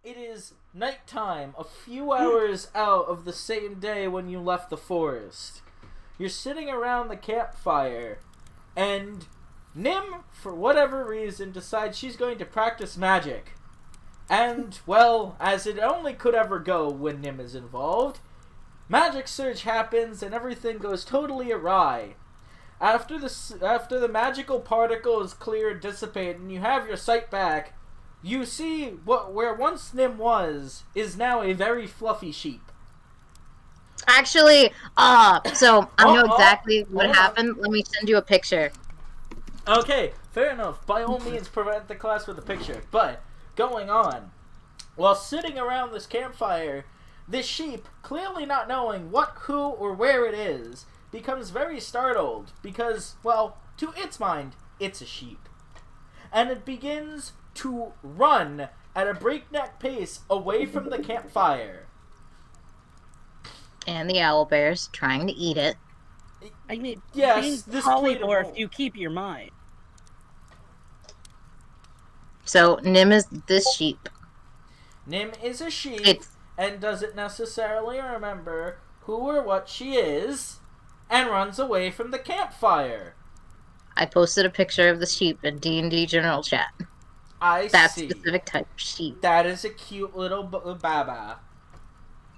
it is nighttime, a few hours out of the same day when you left the forest. You're sitting around the campfire, and Nim, for whatever reason, decides she's going to practice magic. And, well, as it only could ever go when Nim is involved, magic surge happens and everything goes totally awry. After the magical particles clear and dissipate and you have your sight back, you see where once Nim was is now a very fluffy sheep. Actually, so I know exactly what happened. Let me send you a picture. Okay, fair enough. By all means, prevent the class with a picture. But, going on. While sitting around this campfire, this sheep, clearly not knowing what, who, or where it is, becomes very startled because, well, to its mind, it's a sheep. And it begins to run at a breakneck pace away from the campfire. And the owlbear's trying to eat it. I mean, yes, this polymorph, you keep your mind. So, Nim is this sheep. Nim is a sheep and doesn't necessarily remember who or what she is and runs away from the campfire. I posted a picture of the sheep in D&D general chat. That specific type of sheep. That is a cute little baba.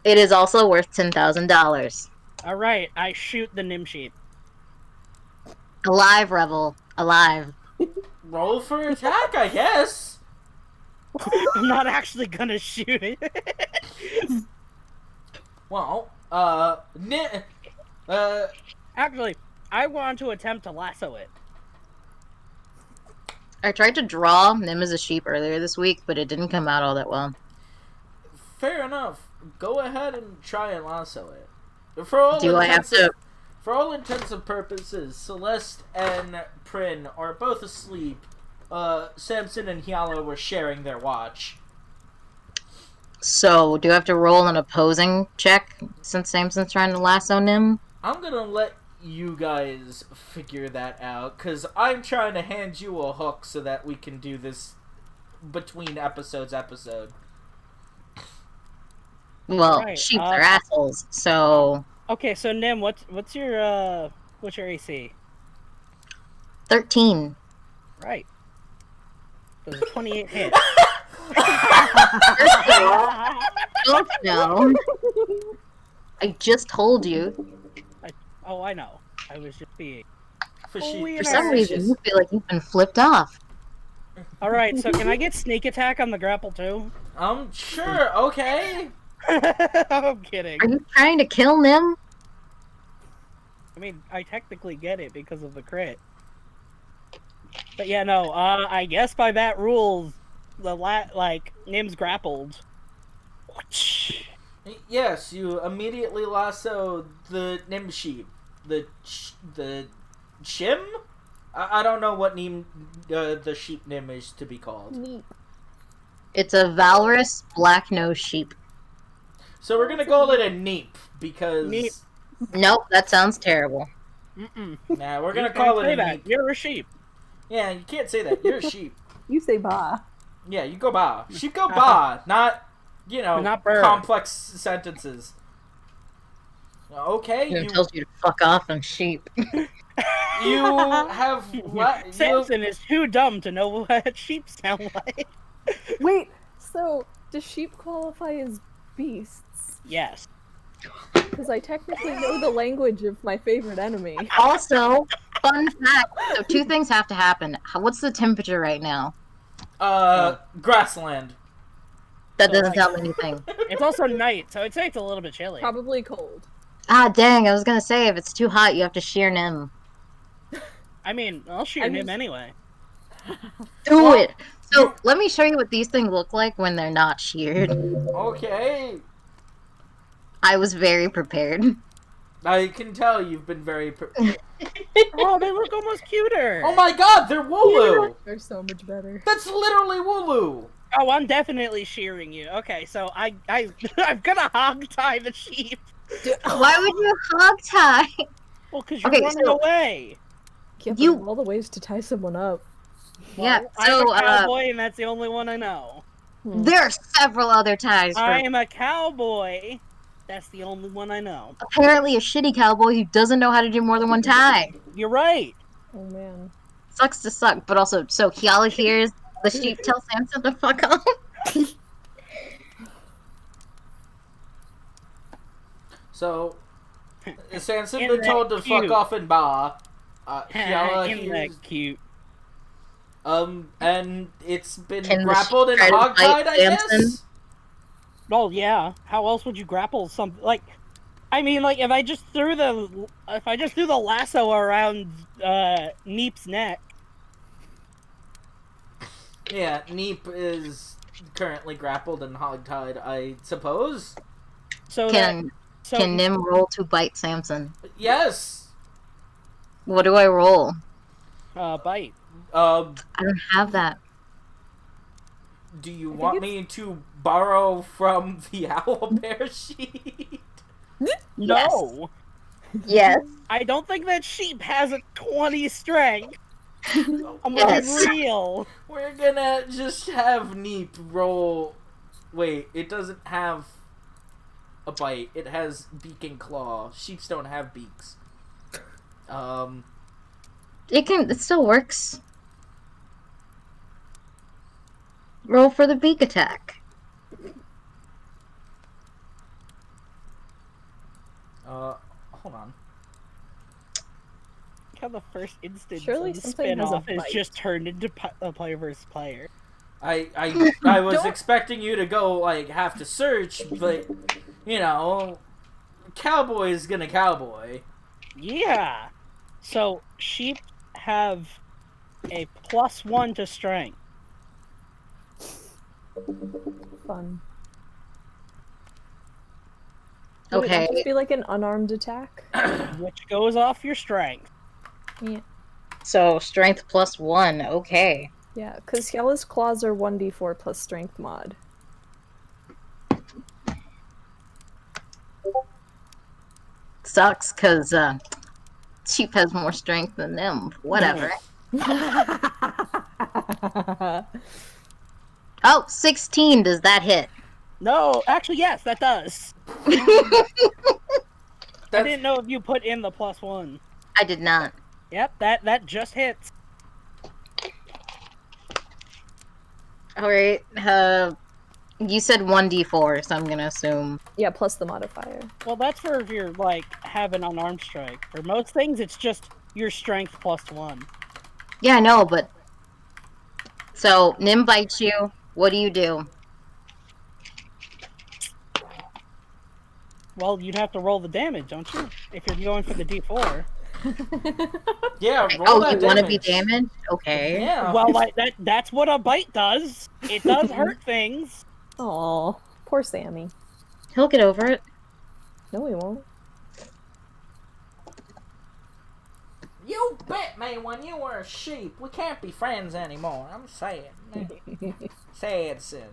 It is also worth $10,000. Alright, I shoot the Nim sheep. Alive, Rebel. Alive. Roll for attack, I guess. I'm not actually gonna shoot it. Well, actually, I want to attempt to lasso it. I tried to draw Nim as a sheep earlier this week, but it didn't come out all that well. Fair enough. Go ahead and try and lasso it. For all intents and purposes, Celeste and Prin are both asleep. Samson and Hyala were sharing their watch. So, do I have to roll an opposing check since Samson's trying to lasso Nim? I'm gonna let you guys figure that out, because I'm trying to hand you a hook so that we can do this between episode. Well, right, sheep are assholes, so... Okay, so Nim, what's your AC? 13. Right. Those are 28 hits. Don't know. I just told you. I know. I was just being... For some reason, you feel like you've been flipped off. Alright, so can I get sneak attack on the grapple too? Sure, okay. I'm kidding. Are you trying to kill Nim? I mean, I technically get it because of the crit. But yeah, no, I guess by that rules, Nim's grappled. Yes, you immediately lasso the Nim sheep. The Chim? I don't know what name the sheep Nim is to be called. Neep. It's a valorous black-nosed sheep. So we're gonna call it a Neep, because... Neep. Nope, that sounds terrible. Nah, we're gonna call it a Neep. You're a sheep. Yeah, you can't say that. You're a sheep. You say ba. Yeah, you go ba. Sheep go ba, not, not bird. Complex sentences. Okay, It tells you to fuck off on sheep. You have... Samson is too dumb to know what sheep sound like. Wait, so does sheep qualify as beasts? Yes. Because I technically know the language of my favorite enemy. Also, fun fact, so 2 things have to happen. What's the temperature right now? Grassland. That doesn't tell me anything. It's also night, so I'd say it's a little bit chilly. Probably cold. Ah, dang, I was gonna say, if it's too hot, you have to shear Nim. I mean, I'll shear Nim anyway. Do it! So, let me show you what these things look like when they're not sheared. Okay. I was very prepared. I can tell you've been very prepared. Oh, they look almost cuter! Oh my god, they're Wooloo! They're so much better. That's literally Wooloo! Oh, I'm definitely shearing you. Okay, so I'm gonna hog tie the sheep. Why would you hog tie? Well, because you're running away. Yeah, but all the ways to tie someone up. Yeah, well, I'm a cowboy, and that's the only one I know. There are several other ties. I am a cowboy. That's the only one I know. Apparently a shitty cowboy who doesn't know how to do more than one tie. You're right. Oh man. Sucks to suck, but also, so Kiala hears the sheep tell Samson to fuck off. So, Samson been told to fuck off in Ba. Kiala Isn't that cute? And it's been Can the grappled and sheep try to hogtied, fight I Samson? guess? Well, yeah. How else would you grapple something like? I mean, like if I just threw the lasso around Neep's neck. Yeah, Neep is currently grappled and hogtied, I suppose. So Can Nim roll to bite Samson? Yes. What do I roll? Bite. I don't have that. Do you want me to borrow from the owlbear sheet? No. Yes. I don't think that sheep has a 20 strength. I'm Yes. gonna be real. We're gonna just have Neep roll. Wait, it doesn't have a bite. It has beak and claw. Sheeps don't have beaks. It still works. Roll for the beak attack. Hold on. How the first instance Surely of the something has a spin-off is bite. just turned into a player versus player. I was expecting you to go, like, have to search, but, you know, cowboy is gonna cowboy. Yeah. So sheep have a +1 to strength. Fun. Okay. Would it just be like an unarmed attack? Which goes off your strength. Yeah. So strength +1. Okay. Yeah, because Yellow's claws are 1d4 plus strength mod. Sucks because sheep has more strength than them. Whatever. Oh, 16. Does that hit? No, actually, yes, that does. I didn't know if you put in the +1. I did not. Yep, that just hits. Alright. You said 1d4, so I'm gonna assume. Yeah, plus the modifier. Well, that's for if you're, like, have an unarmed strike. For most things, it's just your strength +1. Yeah, I know, but. So, Nim bites you. What do you do? Well, you'd have to roll the damage, don't you? If you're going for the D4. Yeah, roll Oh, that you want to be damage. damaged? Okay. Yeah. Well, like, that's what a bite does. It does hurt things. Aw, poor Sammy. He'll get over it. No, he won't. You bit me when you were a sheep. We can't be friends anymore. I'm sad. Sad sin.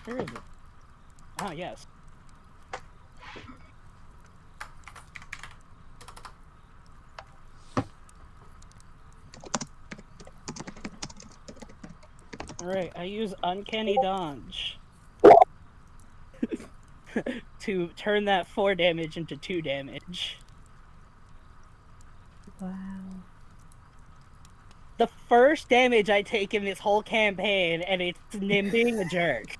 Where is it? Ah, yes. Alright, I use Uncanny Dodge to turn that 4 damage into 2 damage. Wow. The first damage I take in this whole campaign, and it's Nim being a jerk.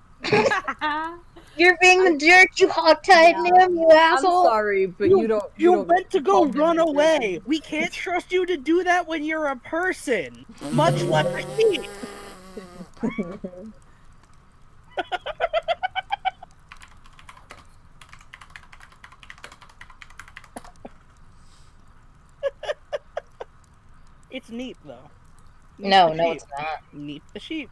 You're being the jerk, you hogtied Nim, you asshole! I'm sorry, but you don't. You don't meant to go call him run a away. jerk. We can't trust you to do that when you're a person. Much less a sheep. It's neat though. Neat No, the no, sheep. it's not. Neat the sheep.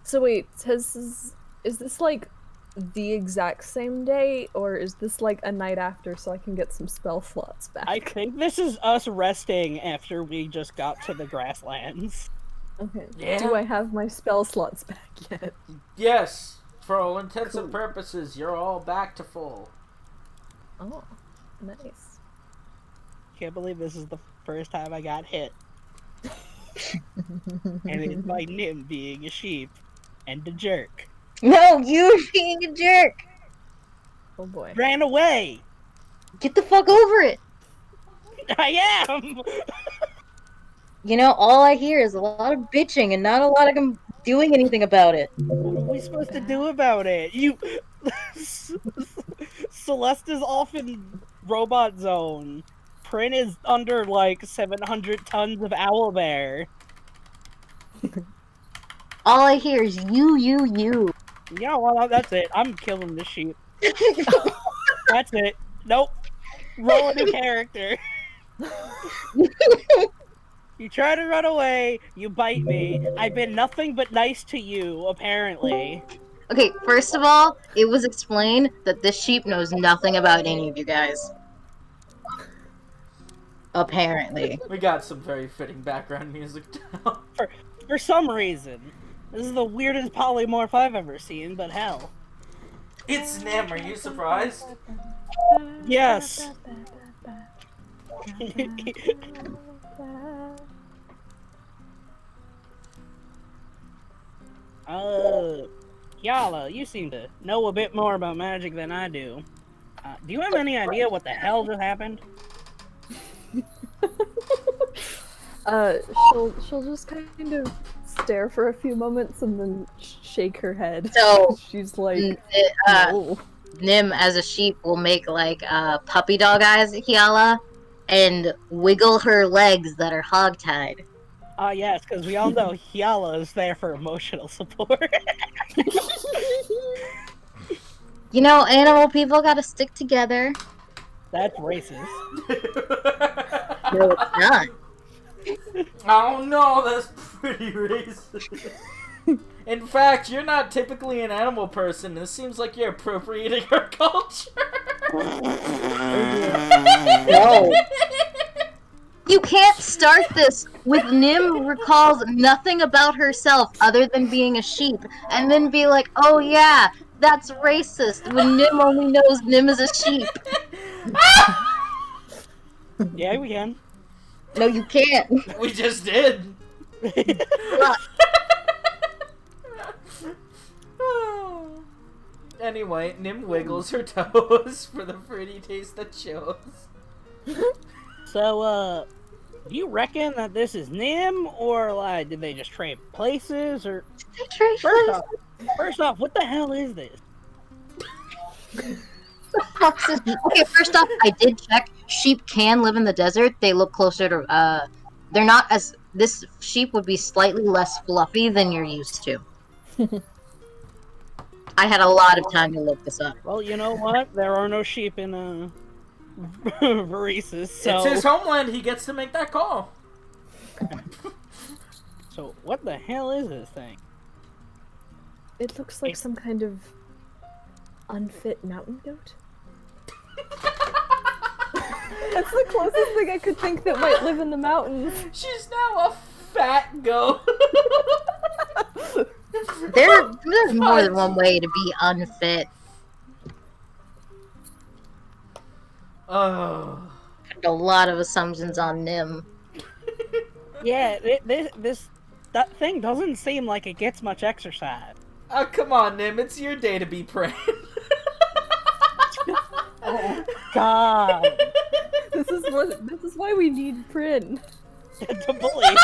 So wait, is this like the exact same day, or is this like a night after so I can get some spell slots back? I think this is us resting after we just got to the grasslands. Okay. Yeah? Do I have my spell slots back yet? Yes. For all intents and purposes, you're all back to full. Oh, nice. Can't believe this is the first time I got hit. And it's by Nim being a sheep and a jerk. No, you being a jerk. Oh boy. Ran away! Get the fuck over it. I am! You know, all I hear is a lot of bitching and not a lot of them doing anything about it. What are we supposed to do about it? Celeste is off in Robot Zone. Prin is under like 700 tons of owlbear. All I hear is you. Yeah, well, that's it. I'm killing the sheep. That's it. Nope. Roll a new character. You try to run away, you bite me. I've been nothing but nice to you, apparently. Okay, first of all, it was explained that this sheep knows nothing about any of you guys. Apparently. We got some very fitting background music now. For some reason. This is the weirdest polymorph I've ever seen, but hell. It's Nim, are you surprised? Yes. Yala, you seem to know a bit more about magic than I do. Do you have any idea what the hell just happened? She'll just kind of stare for a few moments and then shake her head. So, she's like, no. Nim as a sheep will make like puppy dog eyes at Hyala and wiggle her legs that are hogtied. Yes, because we all know Hyala is there for emotional support. You know, animal people gotta stick together. That's racist. No, it's not. Oh no, that's pretty racist. In fact, you're not typically an animal person. This seems like you're appropriating our culture. No. You can't start this with Nim recalls nothing about herself other than being a sheep, and then be like, oh yeah, that's racist, when Nim only knows Nim is a sheep. Yeah, we can. No, you can't. We just did. Anyway, Nim wiggles her toes for the fruity taste that shows. So, do you reckon that this is Nim, or like, did they just trade places, or? First off, what the hell is this? Okay, first off, I did check. Sheep can live in the desert. They look closer to, they're not as, this sheep would be slightly less fluffy than you're used to. I had a lot of time to look this up. Well, you know what? There are no sheep in, Varesis, so... It's his homeland, he gets to make that call. So, what the hell is this thing? it looks like some kind of unfit mountain goat. That's the closest thing I could think that might live in the mountains. She's now a fat goat. There's more than one way to be unfit. Oh. A lot of assumptions on Nim. Yeah, that thing doesn't seem like it gets much exercise. Oh, come on, Nim. It's your day to be praying. Oh, God. This is why we need Prin. To bully.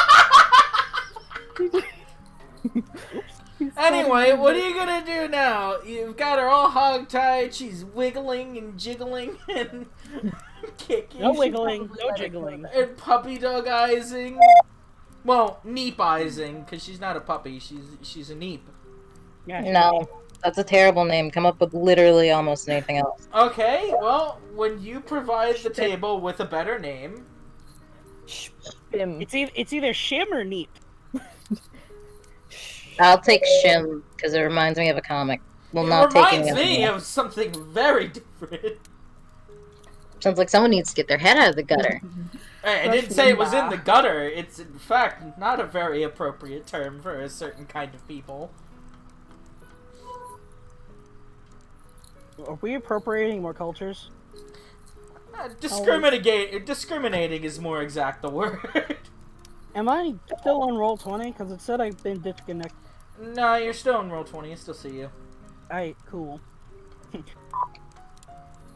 Anyway, what are you gonna do now? You've got her all hogtied, she's wiggling and jiggling and kicking. No wiggling, no jiggling. And puppy dog-izing. Well, Neep-izing, because she's not a puppy, she's a Neep. Yeah, No, that's a terrible name. Come up with literally almost anything else. Okay, well, when you provide the table with a better name... Shim. It's either Shim or Neep. I'll take Shim, because it reminds me of a comic. Well, not taking reminds me of something very different. Sounds like someone needs to get their head out of the gutter. I didn't say it was in the gutter. It's, in fact, not a very appropriate term for a certain kind of people. Are we appropriating more cultures? Discriminating is more exact the word. Am I still on roll 20? Because it said I've been disconnected. No, you're still in roll 20. I still see you. Alright, cool.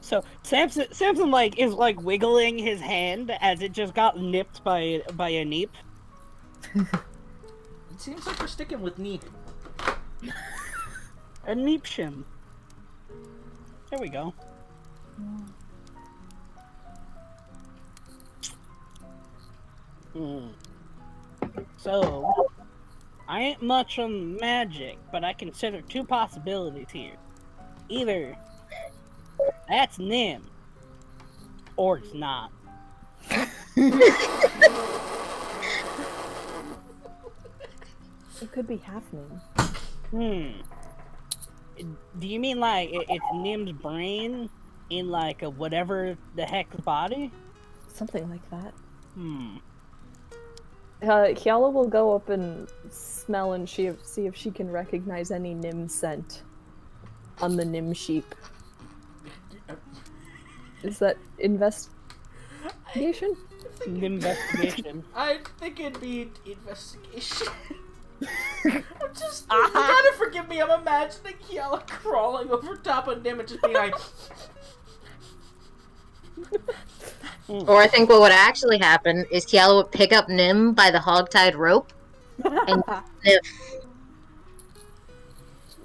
So Samson like is like wiggling his hand as it just got nipped by a Neep. It seems like we're sticking with Neep. A Neepshim. There we go. So, I ain't much on magic, but I consider two possibilities here. Either that's Nim, or it's not. It could be half Nim. Do you mean like it's Nim's brain in like a whatever the heck's body? Something like that. Kiala will go up and smell and see if she can recognize any Nim scent on the Nim sheep. Is that investigation? Investigation. I think it'd be investigation. You gotta forgive me, I'm imagining Kiala crawling over top of Nim and just being like... Or I think what would actually happen is Kiala would pick up Nim by the hogtied rope and sniff.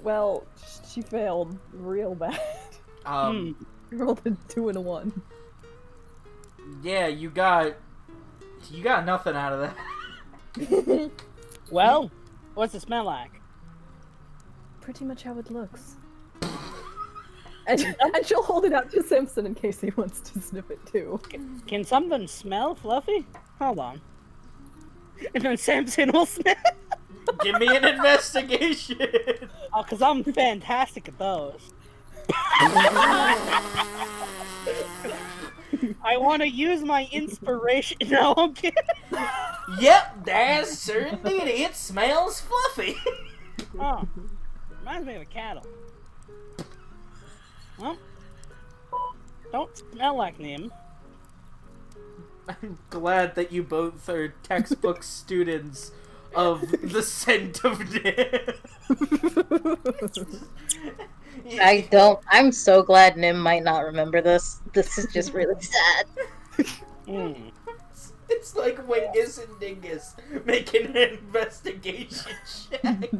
Well, she failed real bad. Rolled a 2 and a 1. Yeah, you got nothing out of that. Well, what's it smell like? Pretty much how it looks. And she'll hold it out to Simpson in case he wants to sniff it too. Can something smell fluffy? Hold on. And then Samson will sniff. Give me an investigation. Oh, because I'm fantastic at those. I want to use my inspiration. No, I'm kidding. Yep, there's certainly it smells fluffy. Oh, reminds me of a cattle. Well, don't smell like Nim. I'm glad that you both are textbook students of the scent of Nim. I'm so glad Nim might not remember this. This is just really sad. It's like Wingus and Dingus making an investigation check.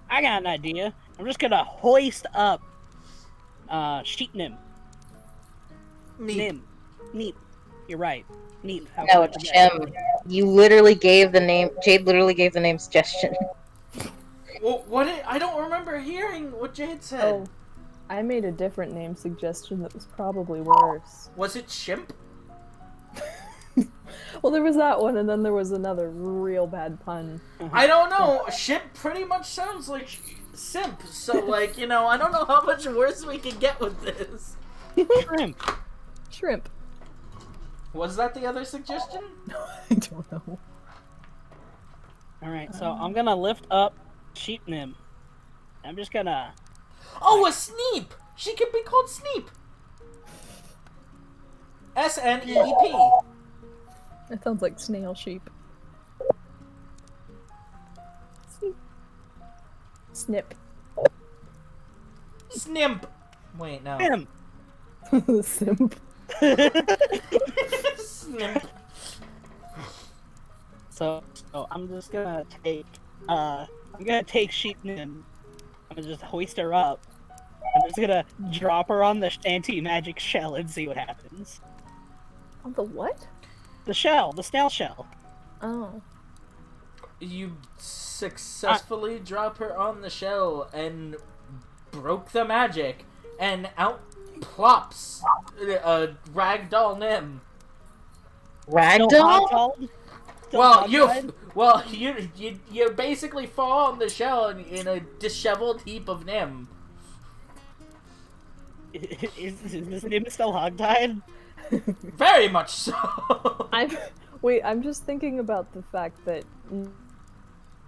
I got an idea. I'm just gonna hoist up sheep Nim. Neep. Neep. You're right. Neep. No, it's Shem. You literally gave the name. Jade literally gave the name suggestion. Well, I don't remember hearing what Jade said. Oh, I made a different name suggestion that was probably worse. Was it Shimp? Well, there was that one, and then there was another real bad pun. I don't know. Shimp pretty much sounds like simp. So, like, I don't know how much worse we can get with this. Shrimp. Shrimp. Was that the other suggestion? I don't know. Alright, so I'm gonna lift up sheep Nim. I'm just gonna... Oh, a Sneep! She can be called Sneep! S-N-E-E-P. That sounds like snail sheep. Sneep. Snip. Snimp. Wait, no. Nim! Simp. Snimp. So I'm just gonna take sheep Nim. I'm gonna just hoist her up. I'm just gonna drop her on the anti-magic shell and see what happens. On the what? The shell, the snail shell. Oh. You successfully drop her on the shell and broke the magic, and out plops a ragdoll Nim. Ragdoll? You basically fall on the shell in a disheveled heap of Nim. Is this Nim still hogtied? Very much so. I'm just thinking about the fact that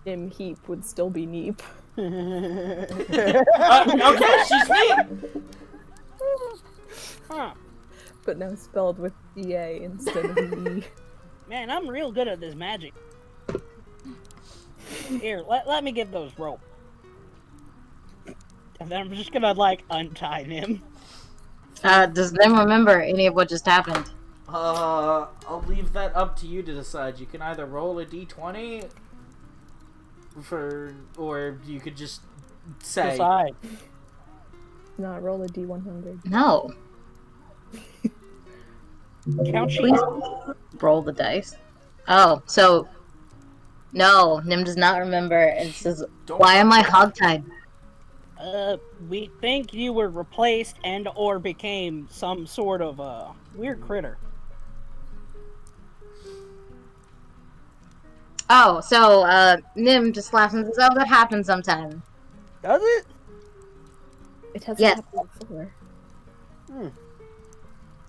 Nim Heap would still be Neep. Okay, she's Neep. Huh. But now spelled with EA instead of E. Man, I'm real good at this magic. Here, let me get those rope. And then I'm just gonna, like, untie Nim. Does Nim remember any of what just happened? I'll leave that up to you to decide. You can either roll a d20 or you could just say. Decide. No, roll a D100. No. Count sheet. Please roll the dice. Oh, so no, Nim does not remember and says, "Why am I hogtied?" We think you were replaced and or became some sort of weird critter. Oh, so Nim just laughs and says, "Oh, that happens sometimes." Does it? It has Yes. happened before.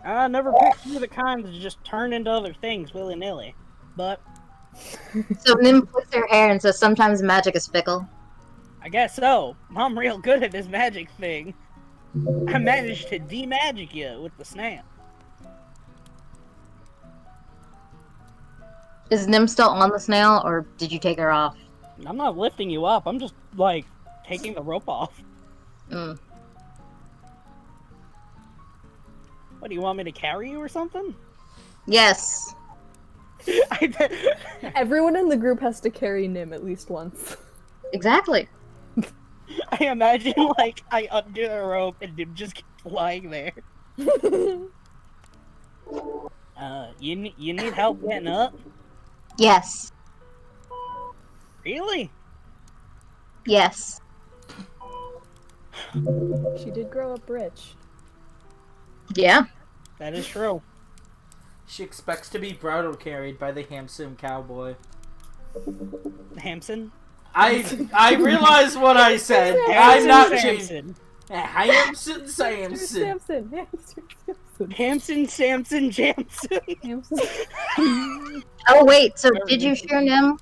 I never picked you the kind to just turn into other things willy-nilly. But So Nim flicks her hair and says, "Sometimes magic is fickle." I guess so. I'm real good at this magic thing. I managed to de-magic you with the snap. Is Nim still on the snail, or did you take her off? I'm not lifting you up. I'm just, like, taking the rope off. Mm. What, do you want me to carry you or something? Yes. Everyone in the group has to carry Nim at least once. Exactly. I imagine, like, I undo the rope and Nim just keeps lying there. You need help getting up? Yes. Really? Yes. She did grow up rich. Yeah. That is true. She expects to be bridal carried by the Hampson cowboy. Hampson? I realize what I said. I'm not changing. Hampson Samson. Samson. Hamson, Samson, Jamson. Samson. Oh wait, so did you shear Nim?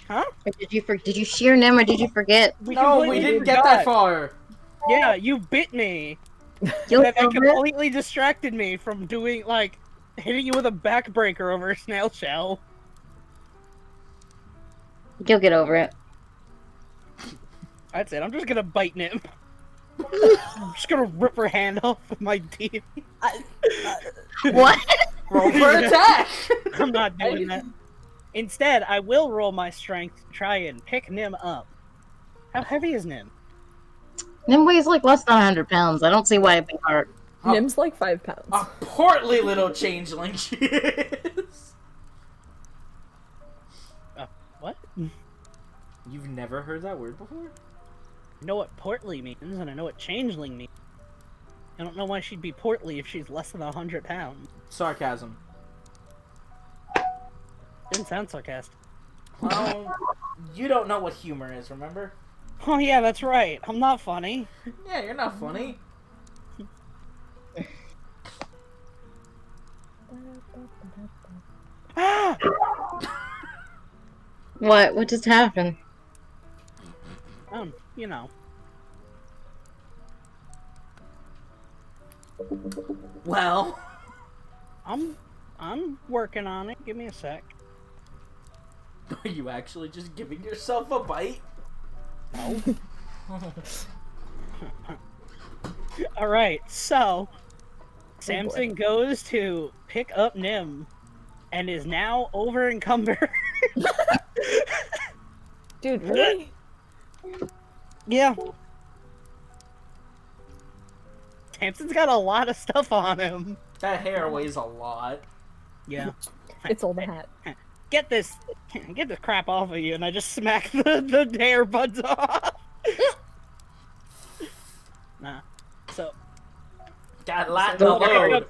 Huh? Or did you shear Nim, or did you forget? No, we didn't get that far. Yeah, you bit me. You'll That get over it. completely distracted me from doing, like, hitting you with a backbreaker over a snail shell. You'll get over it. That's it. I'm just gonna bite Nim. I'm just gonna rip her hand off with my teeth. What? Roll for attack. I'm not doing that. Instead, I will roll my strength to try and pick Nim up. How heavy is Nim? Nim weighs like less than 100 pounds. I don't see why it'd be hard. Nim's like 5 pounds. A portly little changeling she is. What? You've never heard that word before? I know what portly means, and I know what changeling means. I don't know why she'd be portly if she's less than 100 pounds. Sarcasm. Didn't sound sarcastic. Well, you don't know what humor is, remember? Oh yeah, that's right. I'm not funny. Yeah, you're not funny. Ah! What? What just happened? You know. Well, I'm working on it. Give me a sec. are you actually just giving yourself a bite? No. Alright, so Samson goes to pick up Nim and is now over encumbered. Dude, really? Yeah. Samson's got a lot of stuff on him. That hair weighs a lot. Yeah. It's all the hat. Get this crap off of you, and I just smack the hair buds off. Nah. So Got lighten the load.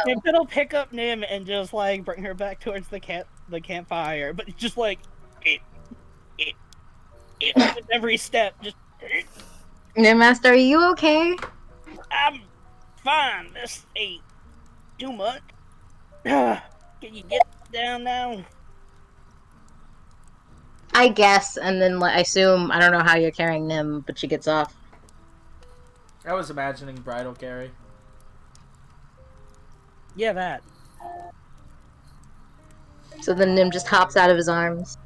Samson pick up Nim and just like bring her back towards the campfire, but just like it with every step. Just Nim Master, are you okay? I'm fine. This ain't too much. Can you get down now? I guess, and then I assume, I don't know how you're carrying Nim, but she gets off. I was imagining bridal carry. Yeah, that. So then Nim just hops out of his arms.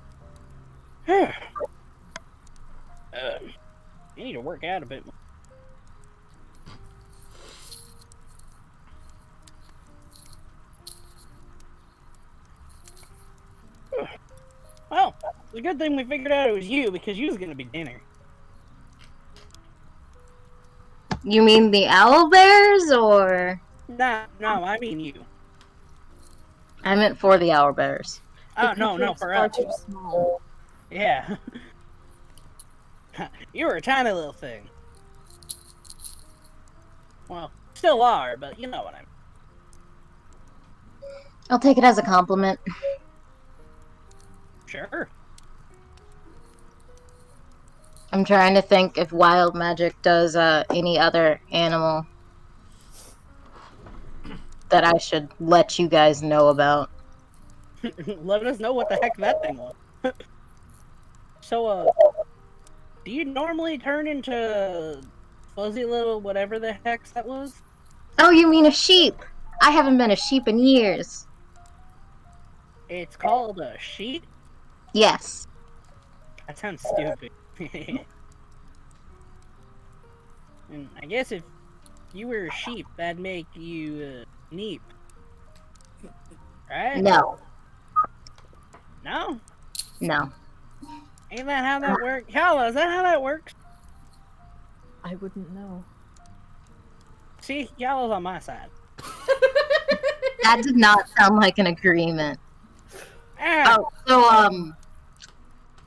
You need to work out a bit more. Well, it's a good thing we figured out it was you, because you was gonna be dinner. You mean the owlbears, or? No, I mean you. I meant for the owlbears. Oh, no, for Far us. too small. Yeah. You were a tiny little thing. Well, still are, but you know what I mean. I'll take it as a compliment. Sure. I'm trying to think if wild magic does any other animal that I should let you guys know about. Let us know what the heck that thing was. So, do you normally turn into fuzzy little whatever the heck that was? Oh, you mean a sheep? I haven't been a sheep in years. It's called a sheep? Yes. That sounds stupid. And I guess if you were a sheep, that'd make you Neep. Right? No. No? No. Ain't that how that works? Yala, is that how that works? I wouldn't know. See, Yala's on my side. That did not sound like an agreement. Ah, Oh, so,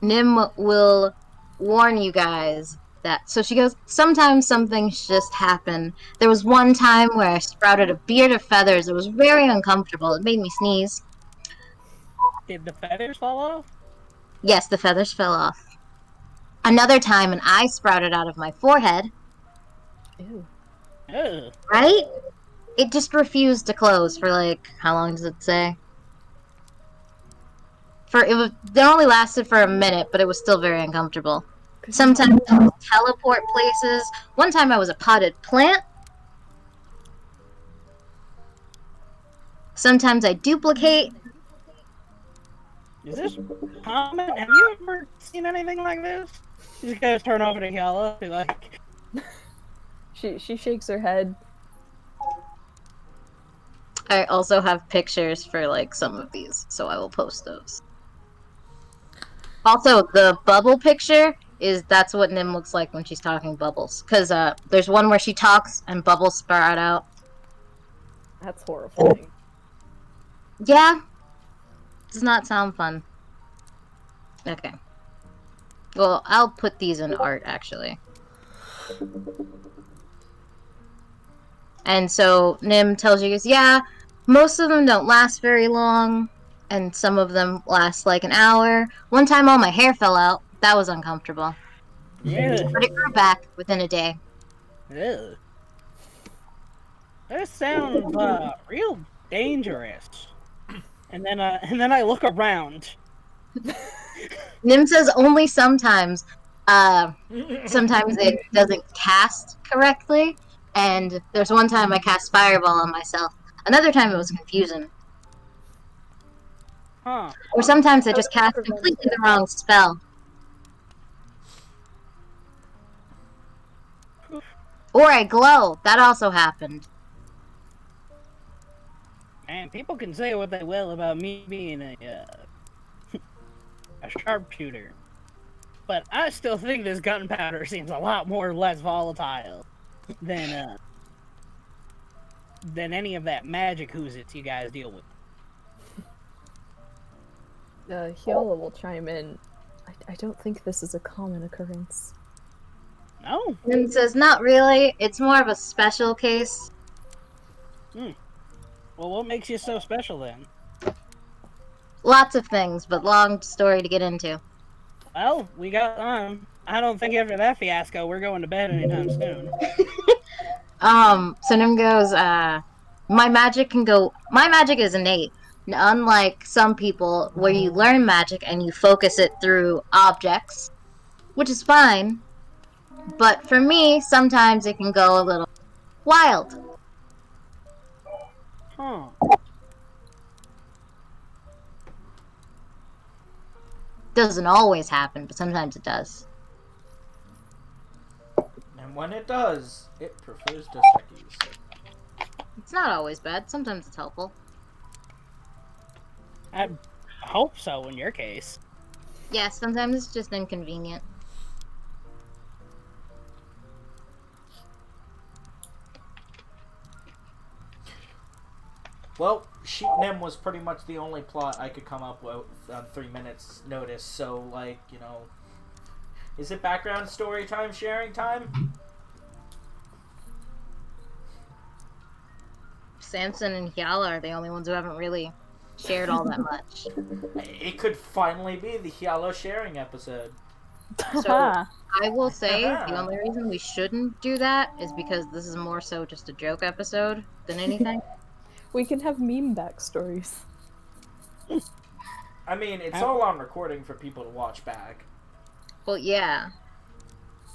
Nim will warn you guys that. So she goes, sometimes some things just happen. There was one time where I sprouted a beard of feathers. It was very uncomfortable. It made me sneeze. did the feathers fall off? Yes, the feathers fell off. Another time, an eye sprouted out of my forehead. Ew. Ugh. Right? It just refused to close for, like, how long does it say? It only lasted for a minute, but it was still very uncomfortable. Sometimes I would teleport places. One time I was a potted plant. Sometimes I duplicate. Is this common? Have you ever seen anything like this? You just gotta turn over to Yala, be like, She shakes her head. I also have pictures for, like, some of these, so I will post those. Also, the bubble picture that's what Nim looks like when she's talking bubbles. Because there's one where she talks and bubbles sprout out. That's horrifying. Yeah. Does not sound fun. Okay. Well, I'll put these in art, actually. And so Nim tells you, yeah, most of them don't last very long, and some of them last like an hour. One time all my hair fell out. That was uncomfortable. yeah, But it grew back within a day. ugh. This sounds real dangerous. And then I look around. Nim says only sometimes. Sometimes it doesn't cast correctly. And there's one time I cast Fireball on myself. Another time it was confusing. Huh. Or sometimes I just cast completely the wrong spell. Or I glow. That also happened. And people can say what they will about me being a sharpshooter. But I still think this gunpowder seems a lot more or less volatile than any of that magic whoozits you guys deal with. Hyola will chime in. I don't think this is a common occurrence. No? Nim says, not really. It's more of a special case. Well, what makes you so special then? Lots of things, but long story to get into. Well, we got I don't think after that fiasco we're going to bed anytime soon. So Nim goes, my magic is innate. Unlike some people where you learn magic and you focus it through objects, which is fine. But for me, sometimes it can go a little wild. Huh. Doesn't always happen, but sometimes it does. And when it does, it prefers Dos Equis. It's not always bad. Sometimes it's helpful. I hope so in your case. Yeah, sometimes it's just inconvenient. Well, Sheep Nim was pretty much the only plot I could come up with on 3 minutes notice, so, like, you know... Is it background story time, sharing time? Samson and Hyala are the only ones who haven't really shared all that much. It could finally be the Hyalo sharing episode. So, I will say the only reason we shouldn't do that is because this is more so just a joke episode than anything. We can have meme backstories. I mean, it's all on recording for people to watch back. Well, yeah.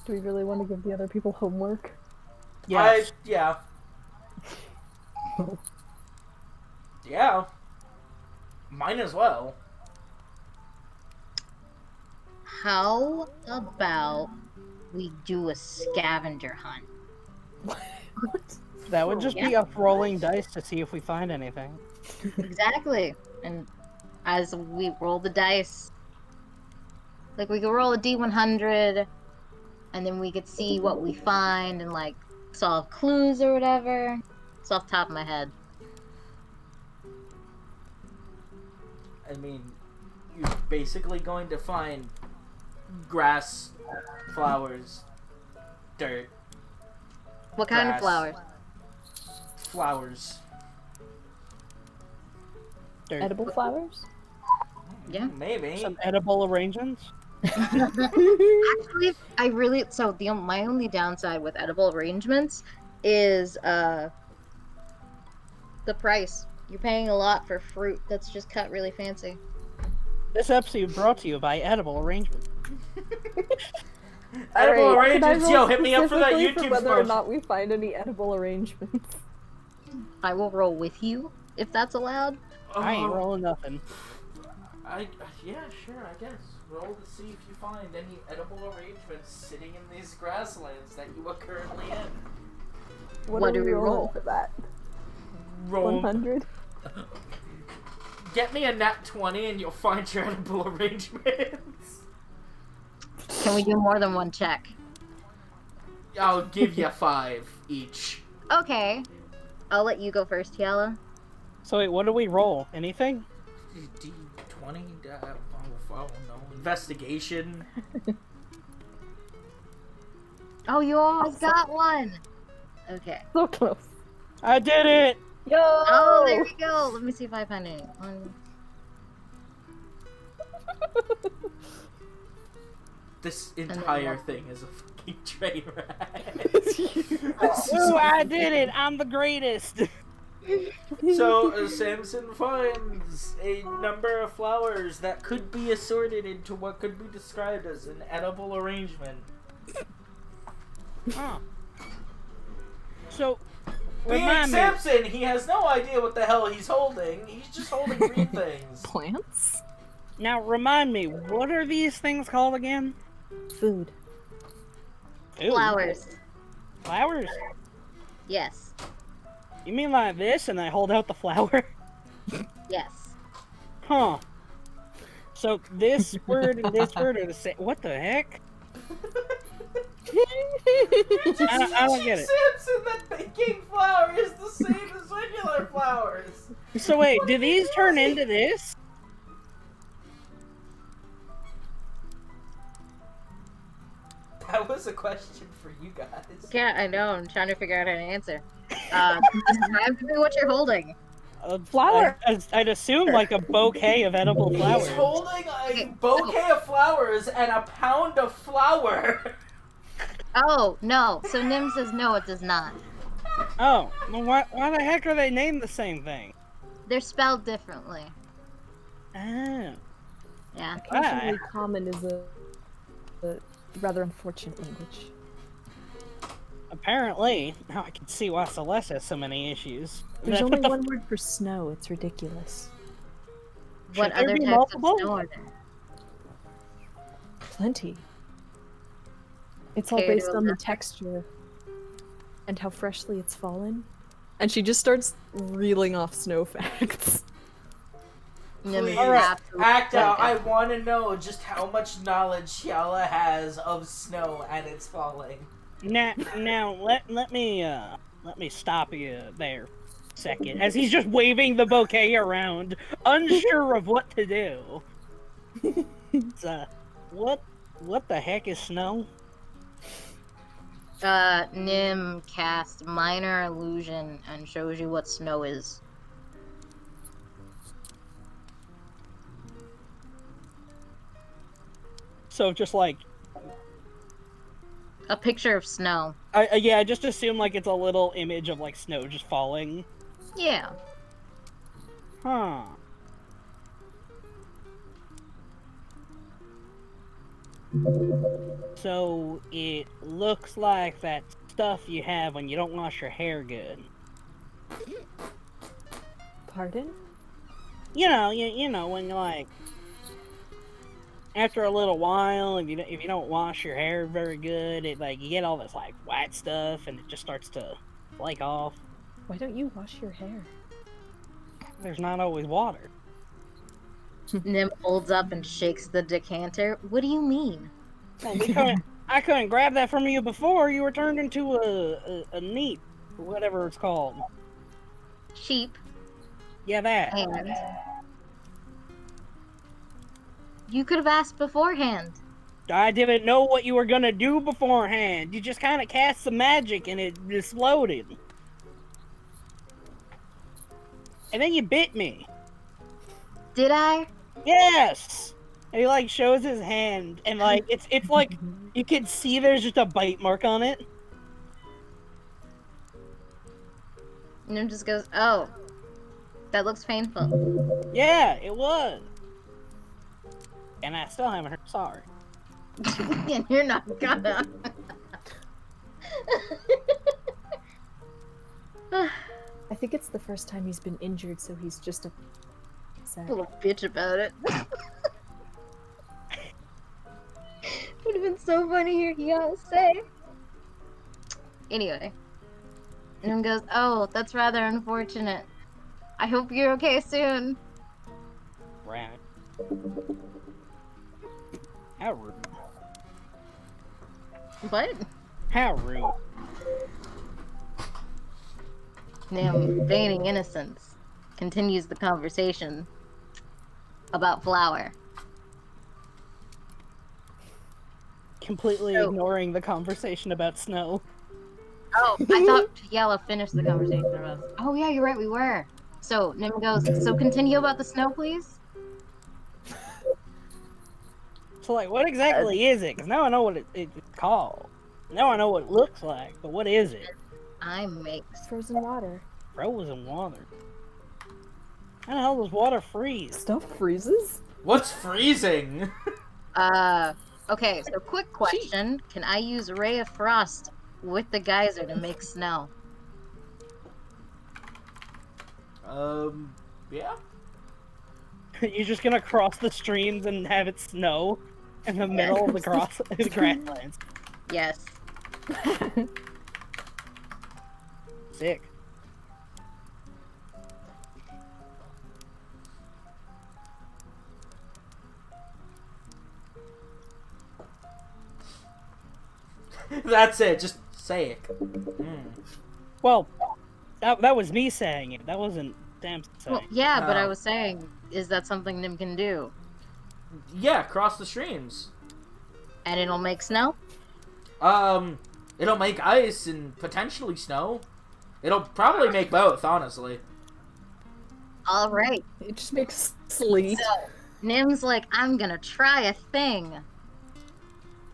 Do we really want to give the other people homework? Yes. Yeah. Yeah. Might as well. How about we do a scavenger hunt? What? That would just be us rolling dice to see if we find anything. Exactly. And as we roll the dice, like we could roll a D100, and then we could see what we find and like solve clues or whatever. It's off the top of my head. I mean, you're basically going to find grass, flowers, dirt. What kind of Grass. flowers? Flowers. Dirt. Edible flowers? Yeah. Maybe. Some edible arrangements? Actually, my only downside with edible arrangements is the price. You're paying a lot for fruit that's just cut really fancy. This episode brought to you by Edible Arrangements. Edible Alright, can I arrangements, roll yo, hit me up for that specifically YouTube whether or commercial. not we find any edible arrangements. I will roll with you if that's allowed. I ain't rolling nothing. Yeah, sure, I guess. Roll to see if you find any edible arrangements sitting in these grasslands that you are currently in. What do are we rolling roll? for that? Roll. 100? Get me a nat 20 and you'll find your edible arrangements. Can we do more than one check? I'll give you 5 each. Okay. I'll let you go first, Hyala. So wait, what do we roll? Anything? D20? Oh no. Investigation. Oh, you almost got one! Okay. So close. I did it! Yo! Oh, there we go! Let me see if I find any. This entire thing is a fucking train wreck. Ooh, I did it! I'm the greatest! So, Samson finds a number of flowers that could be assorted into what could be described as an edible arrangement. Huh. So, Being remind me, Samson, he has no idea what the hell he's holding. He's just holding green things. Plants? now remind me, what are these things called again? Food. Ooh, Flowers. Flowers? Yes. You mean like this and I hold out the flower? Yes. Huh. So this word and this word are the same. What the heck? I don't get it. Samson, that baking flower is the same as regular flowers. So wait, do these turn into this? That was a question for you guys. Yeah, I know. I'm trying to figure out how to answer. Describe to me what you're holding. A Flower. I'd assume like a bouquet of edible flowers. He's holding a bouquet of flowers and a pound of flour. Oh, no. So Nim says no, it does not. Oh, well, why the heck are they named the same thing? They're spelled differently. Oh. Yeah. Occasionally, common is a rather unfortunate language. Apparently, now I can see why Celeste has so many issues. There's What only the one word for snow. It's ridiculous. What Should there other be types multiple? of snow are there? Plenty. It's all Care to based on the elaborate? texture and how freshly it's fallen. And she just starts reeling off snow facts. Nim is Please, absolutely act out. I joking. want to know just how much knowledge Yala has of snow and its falling. Now let me stop you there a second. As he's just waving the bouquet around, unsure of what to do. It's, what the heck is snow? Nim casts minor illusion and shows you what snow is. So just like A picture of snow. I just assume like it's a little image of like snow just falling. Yeah. Huh. So it looks like that stuff you have when you don't wash your hair good. Pardon? You know when like after a little while, if you don't wash your hair very good, it like you get all this like white stuff and it just starts to flake off. Why don't you wash your hair? There's not always water. Nim holds up and shakes the decanter. What do you mean? Well, I couldn't grab that from you before. You were turned into a neep, or whatever it's called. Sheep Yeah, that. and you could have asked beforehand. I didn't know what you were gonna do beforehand. You just kind of cast some magic and it exploded. And then you bit me. Did I? Yes. And he like shows his hand, and like it's like you can see there's just a bite mark on it. Nim just goes, "Oh, that looks painful." Yeah, it was. And I still haven't heard sorry. And you're not gonna. I think it's the first time he's been injured, so he's just upset. Little bitch about it. Would have been so funny to hear Yala say. Anyway. Nim goes, "Oh, that's rather unfortunate. I hope you're okay soon." Right. How rude. What? How rude. Nim, feigning innocence, continues the conversation about Flower. Completely So- ignoring the conversation about snow. Oh, I thought Yella finished the conversation about. Oh yeah, you're right, we were. So Nim goes, "So continue about the snow, please." So like, what exactly is it? Because now I know what it's called. Now I know what it looks like, but what is it? I make. Frozen water. Frozen water. How the hell does water freeze? Stuff freezes? What's freezing? Okay, so quick question. Can I use Ray of Frost with the geyser to make snow? Yeah. You're just gonna cross the streams and have it snow in the middle of the the grasslands. Yes. Sick. That's it. Just say it. Mm. Well, that was me saying it. That wasn't Sam saying. Well, yeah, but I Oh. was saying, is that something Nim can do? Yeah, cross the streams. And it'll make snow? It'll make ice and potentially snow. It'll probably make both, honestly. Alright. It just makes sleet. So, Nim's like, "I'm gonna try a thing."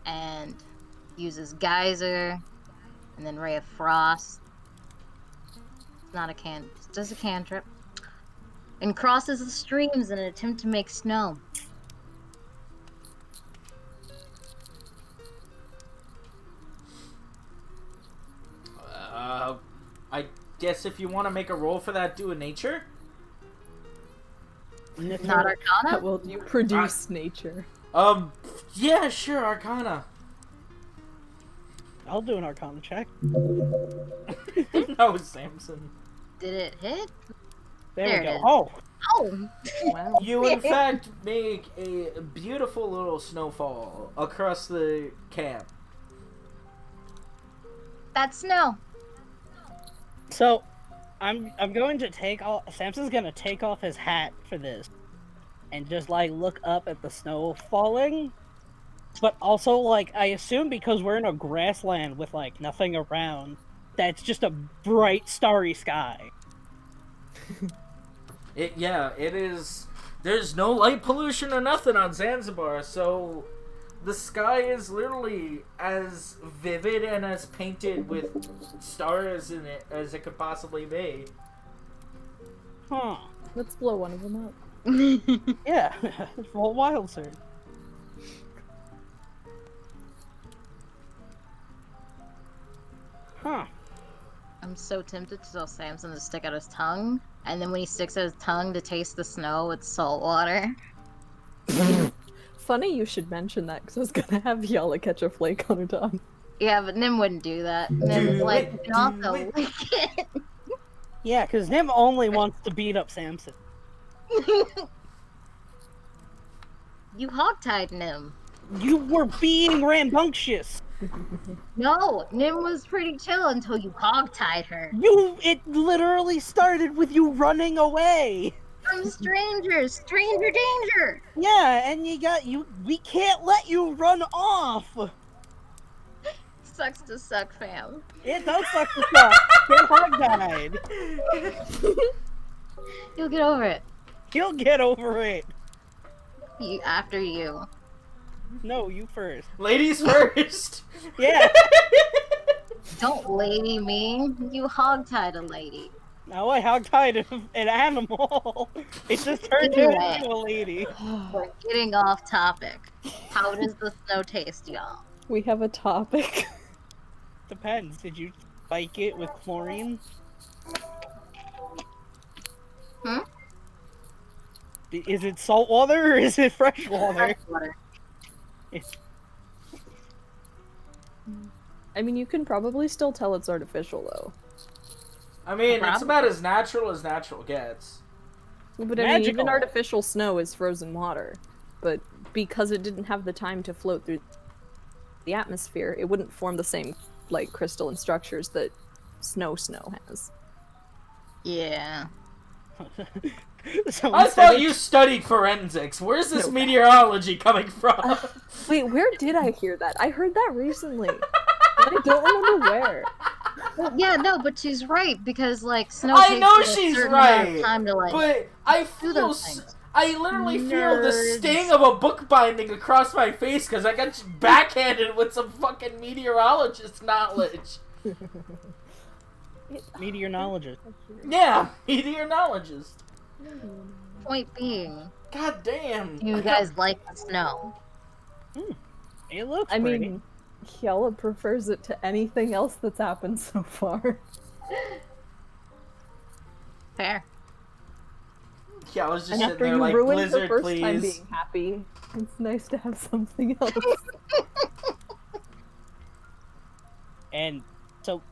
And uses geyser, and then Ray of Frost, not a can. Does a cantrip. And crosses the streams in an attempt to make snow. I guess if you want to make a roll for that, do a nature. Not Arcana? Well, you produce nature. Yeah, sure, Arcana. I'll do an Arcana check. No, Samson. Did it hit? There we it go. is. Oh! Oh! Wow. You, in fact, make a beautiful little snowfall across the camp. That's snow. So, I'm going to take off. Samson's gonna take off his hat for this, and just like look up at the snow falling. But also, like, I assume because we're in a grassland with like nothing around, that's just a bright starry sky. It is. There's no light pollution or nothing on Zanzibar, so the sky is literally as vivid and as painted with stars in it as it could possibly be. Huh? Let's blow one of them up. Yeah. Roll wild, sir. Huh? I'm so tempted to tell Samson to stick out his tongue, and then when he sticks out his tongue to taste the snow, it's salt water. Funny you should mention that, because I was gonna have Yala catch a flake on her tongue. Yeah, but Nim wouldn't do that. Nim's like, you can also lick it. Yeah, because Nim only wants to beat up Samson. You hogtied Nim. You were being rambunctious. No, Nim was pretty chill until you hogtied her. It literally started with you running away. From strangers, stranger danger. Yeah, and we can't let you run off. Sucks to suck, fam. It does suck to suck. Get hog-tied. You'll get over it. You'll get over it. After you. No, you first. Ladies first! Yeah. Don't lady me. You hogtied a lady. Now I hog-tied an animal. It just turned you into a lady. We're getting off topic. How does the snow taste, y'all? We have a topic. Depends. Did you spike it with chlorine? Hmm? Is it salt water or is it fresh water? Water. I mean, you can probably still tell it's artificial, though. I mean, it's about as natural gets. But I mean, even Magical. artificial snow is frozen water. But because it didn't have the time to float through the atmosphere, it wouldn't form the same, like, crystalline structures that snow has. Yeah. So I instead thought of- you studied forensics. Where's this meteorology coming from? Wait, where did I hear that? I heard that recently. But I don't remember where. Well, yeah, no, but she's right, because, like, snow I takes know a she's certain amount right, of time to, like, but I do feel those things. I literally feel the Nerds. sting of a book binding across my face because I got backhanded with some fucking meteorologist knowledge. Meteorologist. Yeah, meteorologist. Point being, God damn. do you guys like the snow? It looks I pretty. mean, Kiela prefers it to anything else that's happened so far. Fair. Yeah, I was just And sitting after there you like, ruined Blizzard, the first please. time being happy, it's nice to have something else. And so,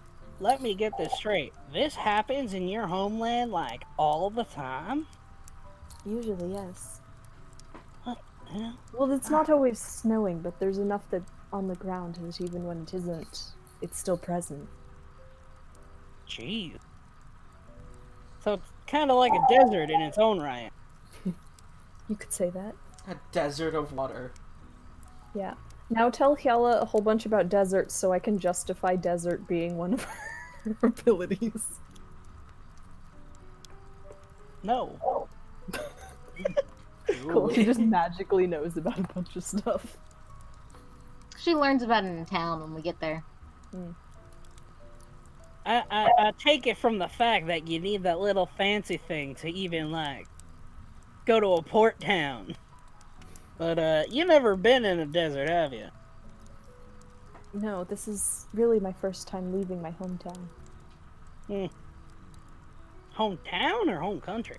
let me get this straight. This happens in your homeland, like, all the time? Usually, yes. Yeah. Well, it's not always snowing, but there's enough that on the ground that even when it isn't, it's still present. Jeez. So it's kind of like a desert in its own right. You could say that. A desert of water. Yeah. Now tell Kiela a whole bunch about deserts so I can justify desert being one of her abilities. No. Cool. She just magically knows about a bunch of stuff. She learns about it in town when we get there. I take it from the fact that you need that little fancy thing to even, like, go to a port town. But, you never been in a desert, have you? No, this is really my first time leaving my hometown. Hmm. Hometown or home country?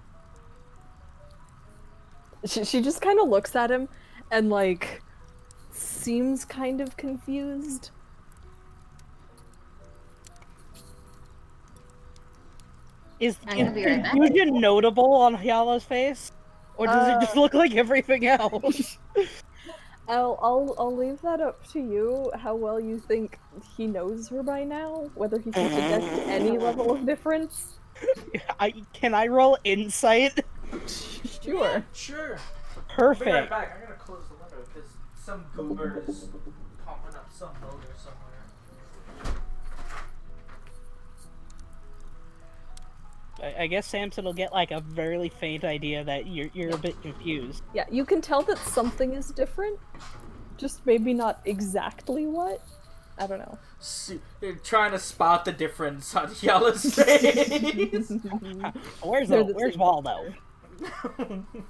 She just kind of looks at him and, like, seems kind of confused. Is I'm gonna be right back. confusion notable on Hyala's face? Or does it just look like everything else? I'll leave that up to you, how well you think he knows her by now, whether he can detect any level of difference. Can I roll insight? Sure. Sure. Perfect. I'll be right back. I'm gonna close the window because some goober is pumping up some motor somewhere. I guess Samson will get like a very faint idea that you're a bit confused. Yeah, you can tell that something is different, just maybe not exactly what. I don't know. They're trying to spot the difference on Yala's face. Where's Waldo?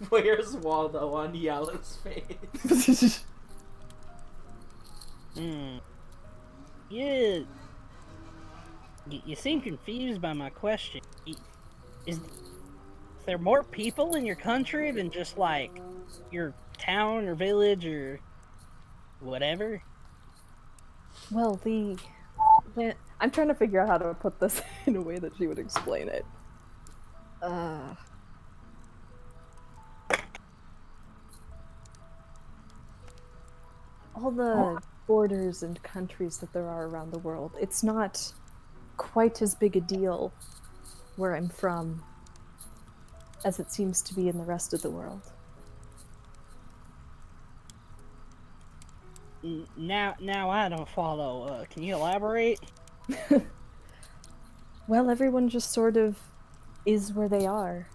Where's Waldo on Yala's face? Yeah. You seem confused by my question. Is there more people in your country than just, like, your town or village or whatever? Well, I'm trying to figure out how to put this in a way that she would explain it. All the borders and countries that there are around the world, it's not quite as big a deal where I'm from as it seems to be in the rest of the world. Now I don't follow. Can you elaborate? Well, everyone just sort of is where they are.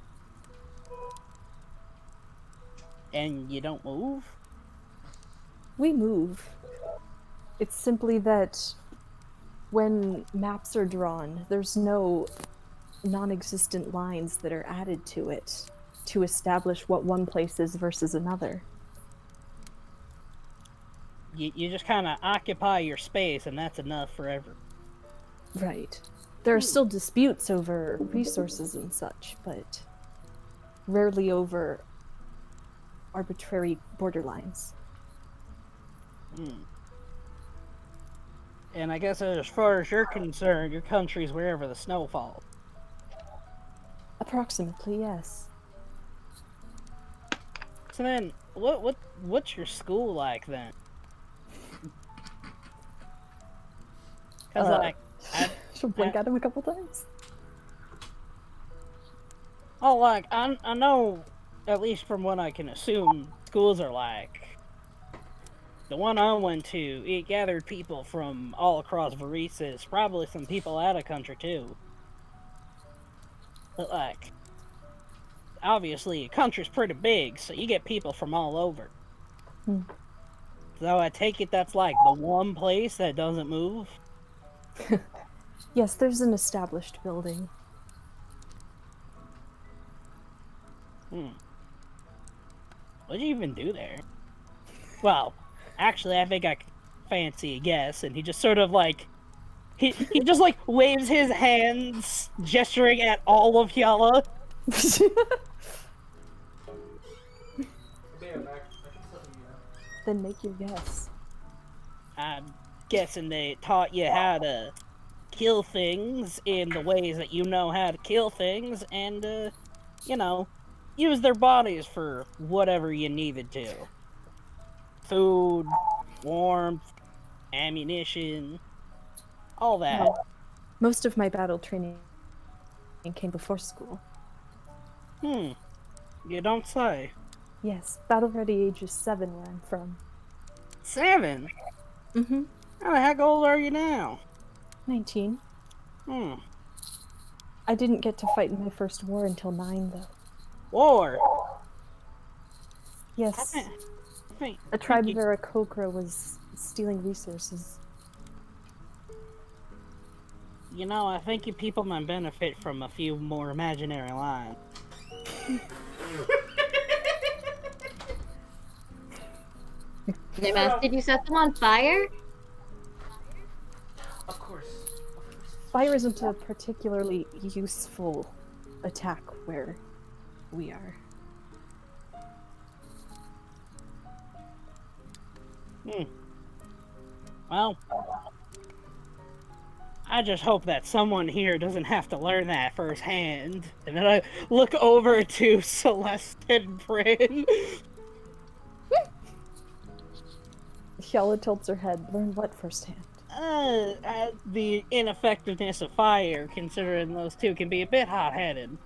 And you don't move? We move. It's simply that when maps are drawn, there's no non-existent lines that are added to it to establish what one place is versus another. You just kind of occupy your space, and that's enough forever. Right. There are still disputes over resources and such, but rarely over arbitrary borderlines. And I guess as far as you're concerned, your country's wherever the snow falls. Approximately, yes. So then, what's your school like then? Cause like, She'll blink at him a couple times. I know, at least from what I can assume, schools are like. The one I went to, it gathered people from all across Varises, probably some people out of country too. But like, obviously, the country's pretty big, so you get people from all over. So I take it that's like the one place that doesn't move? Yes, there's an established building. What'd you even do there? Well, actually, I think I could fancy a guess, and he just sort of like... He just like waves his hands, gesturing at all of Hyala. Then make your guess. I'm guessing they taught you how to kill things in the ways that you know how to kill things, and, you know, use their bodies for whatever you needed to. Food, warmth, ammunition, all that. Well, most of my battle training came before school. You don't say. Yes, battle ready age is 7 where I'm from. 7? Mm-hmm. How the heck old are you now? 19. I I didn't get to fight in my first war until 9, though. War? Yes, Wait, a tribe of Aarakocra was stealing resources. You know, I think you people might benefit from a few more imaginary lines. Nemes, did you set them on fire? Of course. Fire isn't a particularly useful attack where we are. Well, I just hope that someone here doesn't have to learn that firsthand. And then I look over to Celeste and Bryn. Hyala tilts her head. Learn what firsthand? The ineffectiveness of fire, considering those two can be a bit hot-headed.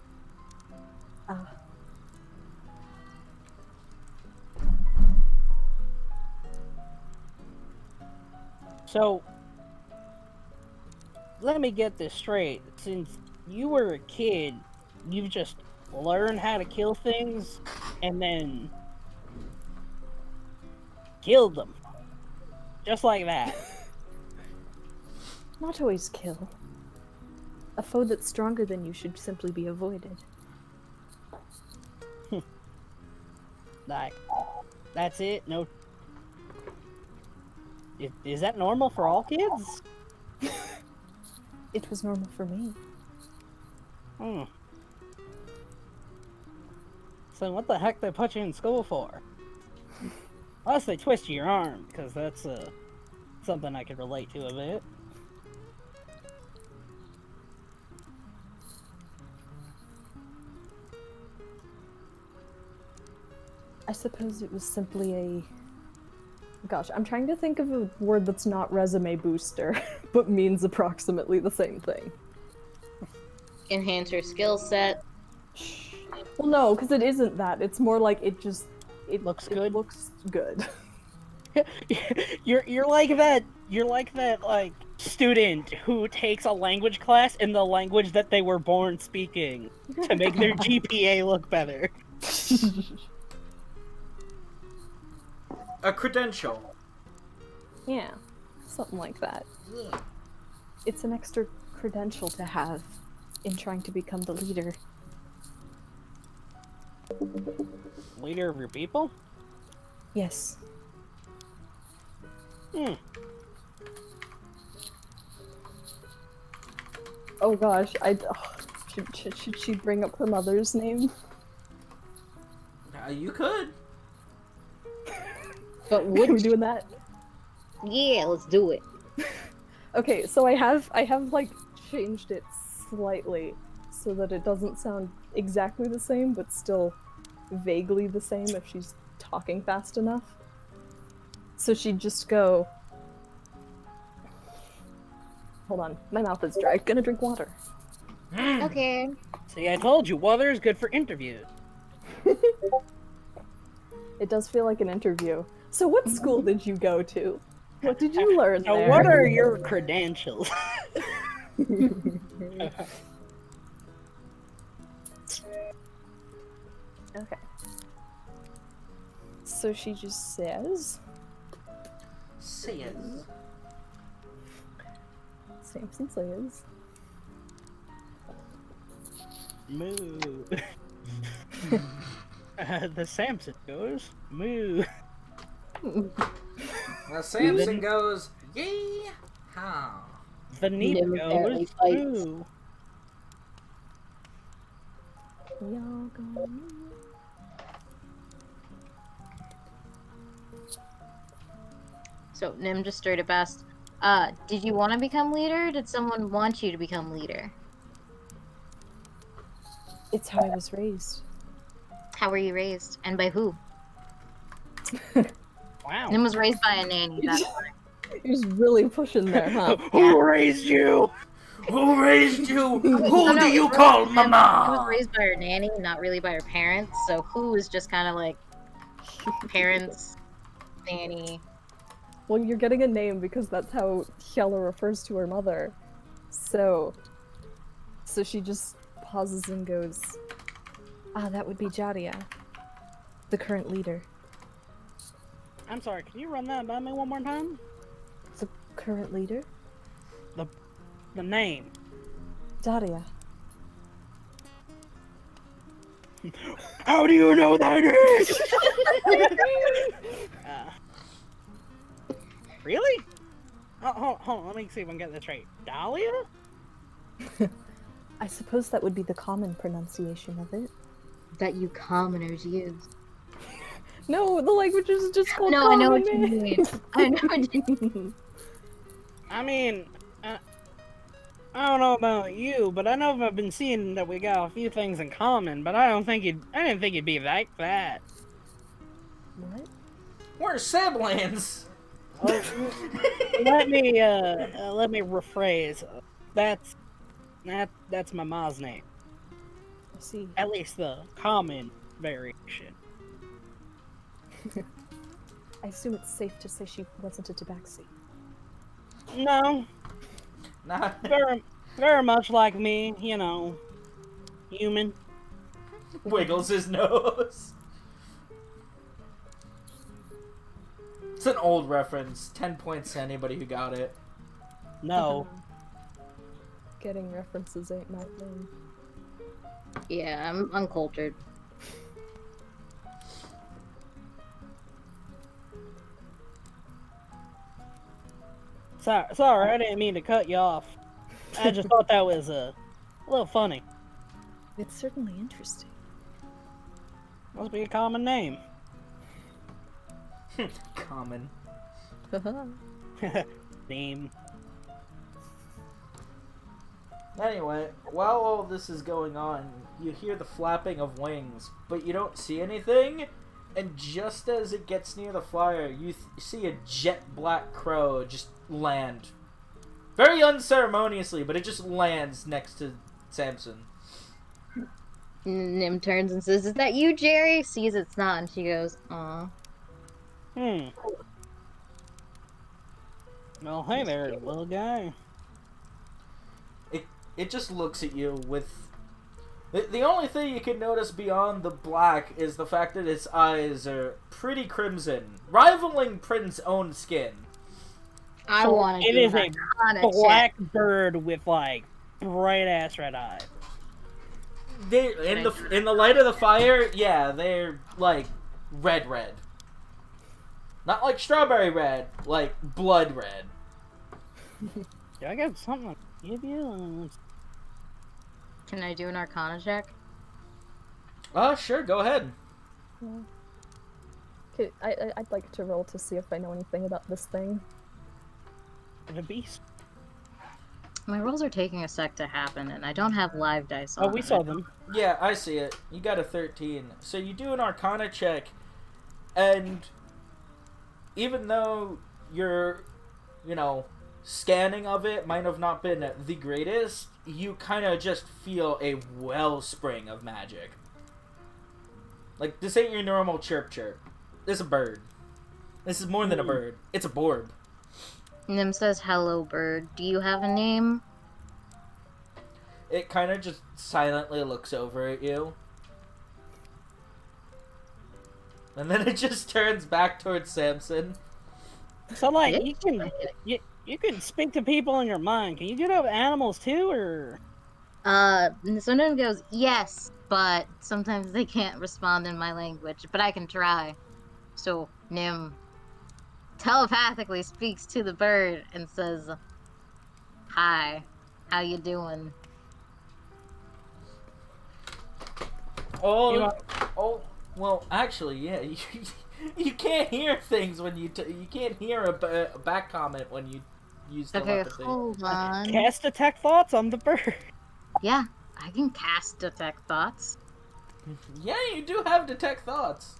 So, let me get this straight. Since you were a kid, you've just learned how to kill things, and then killed them. Just like that. Not always kill. A foe that's stronger than you should simply be avoided. Like, that's it? No. Is that normal for all kids? It was normal for me. So what the heck they put you in school for? Unless they twist your arm, because that's something I could relate to a bit. I suppose it was simply a... Gosh, I'm trying to think of a word that's not resume booster, but means approximately the same thing. Enhance your skill set. Well, no, because it isn't that. It's more like it Looks good? Looks good. You're like that like student who takes a language class in the language that they were born speaking to make their GPA look better. A credential. Yeah, something like that. Yeah. It's an extra credential to have in trying to become the leader. Leader of your people? Yes. Oh gosh, should she bring up her mother's name? You could. But Are would we doing that? Yeah, let's do it. Okay, so I have like changed it slightly so that it doesn't sound exactly the same, but still vaguely the same if she's talking fast enough. So she'd just go... Hold on, my mouth is dry. Gonna drink water. Okay. See, I told you, water is good for interviews. It does feel like an interview. So what school did you go to? What did you learn So there? what are your credentials? Okay. So she just says... Says. Samson says... Moo. The Samson goes, moo. The Samson goes, yee-haw. The Neeps Never goes, apparently fights. moo. Y'all go... So Nim just straight up asked, did you want to become leader? Did someone want you to become leader? It's how I was raised. How were you raised? And by who? Wow. Nim was raised by a nanny, that's why. He's really pushing there, huh? Who raised you? Who raised you? Who No, do you it call Nim was mama? raised by her nanny, not really by her parents, so who is just kind of like parents, nanny. Well, you're getting a name because that's how Hyala refers to her mother. So she just pauses and goes, that would be Jadia, the current leader. I'm sorry, can you run that by me one more time? The current leader? the name. Daria. How do you know that is? Really? Oh, hold on, let me see if I can get this right. Dahlia? I suppose that would be the common pronunciation of it. That you commoners use. No, the language is just called No, I know what common. you mean. I know what you mean. I mean, I don't know about you, but I know I've been seeing that we got a few things in common, but I didn't think you'd be like that. What? We're siblings. Oh, let me rephrase. That's my ma's name. I see. At least the common variation. I assume it's safe to say she wasn't a tabaxi. No, Not very much like me, you know, human. wiggles his nose. It's an old reference. 10 points to anybody who got it. No. Getting references ain't my thing. Yeah, I'm uncultured. Sorry, I didn't mean to cut you off. I just thought that was a little funny. It's certainly interesting. Must be a common name. Common. Name. Anyway, while all this is going on, you hear the flapping of wings, but you don't see anything. And just as it gets near the flyer, you see a jet black crow just land. Very unceremoniously, but it just lands next to Samson. Nim turns and says, "Is that you, Jerry?" Sees it's not, and she goes, "Aw." Well, hey there, little guy. It just looks at you with... The only thing you can notice beyond the black is the fact that its eyes are pretty crimson, rivaling Prince's own skin. I So want to it do is an a Arcana black check. bird with like bright ass red eyes. In the light of the fire, yeah, they're like red. Not like strawberry red, like blood red. Do I got something to give you? Can I do an Arcana check? Sure, go ahead. Yeah. Okay, I'd like to roll to see if I know anything about this thing. The beast. My rolls are taking a sec to happen, and I don't have live dice on. Oh, we saw them. Yeah, I see it. You got a 13. So you do an Arcana check, and even though your, scanning of it might have not been the greatest, you kind of just feel a wellspring of magic. Like, this ain't your normal chirp. This is a bird. This is more than a bird. It's a borb. Nim says, "Hello, bird. Do you have a name?" It kind of just silently looks over at you. And then it just turns back towards Samson. So like Yeah. you can speak to people in your mind. Can you do that with animals too, or? And so Nim goes, "Yes, but sometimes they can't respond in my language, but I can try." So Nim telepathically speaks to the bird and says, "Hi, how you doing?" Well, actually, yeah. You can't hear things when you can't hear a back comment when you use Okay, telepathy. hold on. Cast detect thoughts on the bird. Yeah, I can cast detect thoughts. Yeah, you do have detect thoughts.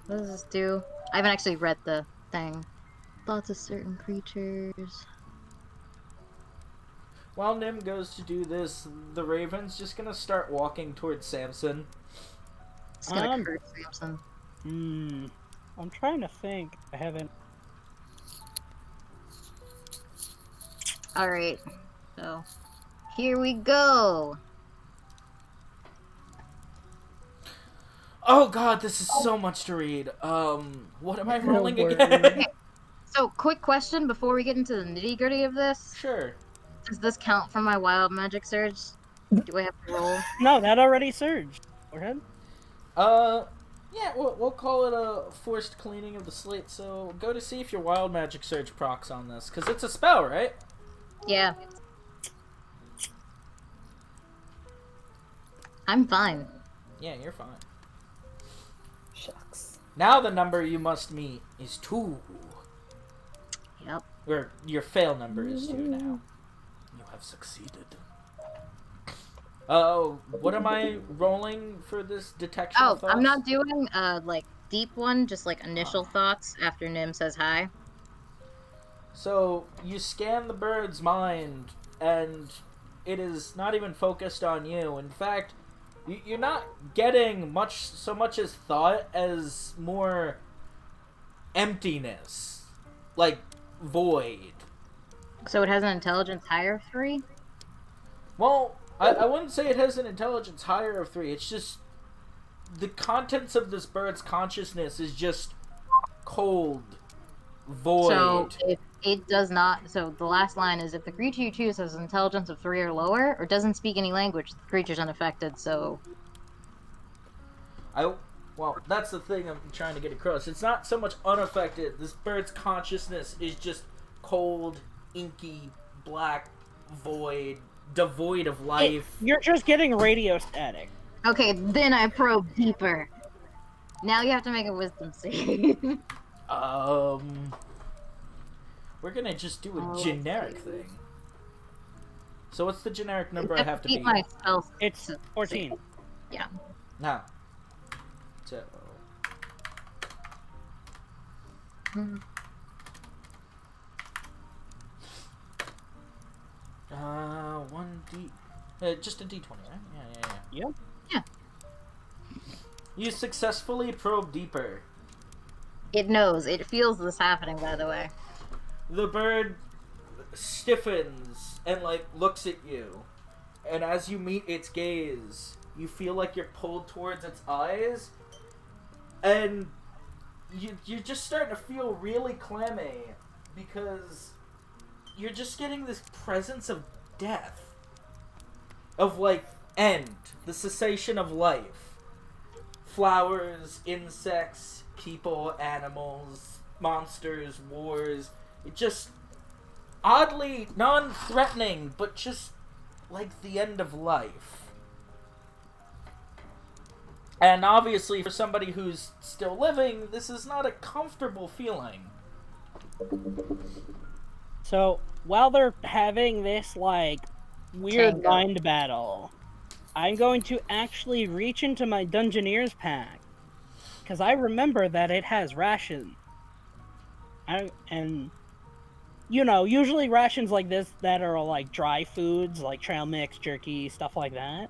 What does this do? I haven't actually read the thing. Thoughts of certain creatures. While Nim goes to do this, the raven's just gonna start walking towards Samson. It's gonna curse Samson. I'm trying to think. I haven't. Alright, so here we go. Oh god, this is so much to read. What am I rolling word. again? So, quick question before we get into the nitty gritty of this. Sure. Does this count for my wild magic surge? Do I have to roll? No, that already surged. Go ahead. Yeah, we'll call it a forced cleaning of the slate. So go to see if your wild magic surge procs on this, because it's a spell, right? Yeah. I'm fine. Yeah, you're fine. Shucks. Now the number you must meet is 2. Yep. Or your fail number is 2 now. You have succeeded. What am I rolling for this detection Oh, of thoughts? I'm not doing like deep one, just like initial thoughts after Nim says hi. So you scan the bird's mind, and it is not even focused on you. In fact, you're not getting so much as thought as more emptiness, like void. So it has an intelligence higher of 3? Well, I wouldn't say it has an intelligence higher of 3. It's just the contents of this bird's consciousness is just cold, void. So if it does not, so the last line is if the creature you choose has an intelligence of 3 or lower, or doesn't speak any language, the creature's unaffected, so... Well, that's the thing I'm trying to get across. It's not so much unaffected. This bird's consciousness is just cold, inky, black, void, devoid of life. You're just getting radio static. Okay, then I probe deeper. Now you have to make a wisdom save. We're gonna just do a Oh, generic okay. thing. So what's the generic number I have to beat beat? my spell. It's 14. Yeah. Now. So. Mhm. 1d. Just a d20, right? Yeah. Yep. Yeah. You successfully probe deeper. It knows. It feels this happening, by the way. The bird stiffens and looks at you, and as you meet its gaze, you feel like you're pulled towards its eyes, and you're just starting to feel really clammy because you're just getting this presence of death, of end, the cessation of life. Flowers, insects, people, animals, monsters, wars. It just oddly non-threatening, but just like the end of life. And obviously, for somebody who's still living, this is not a comfortable feeling. So, while they're having this, weird Tango. mind battle, I'm going to actually reach into my Dungeoneer's pack. Because I remember that it has rations. And, usually rations like this that are dry foods, like trail mix, jerky, stuff like that.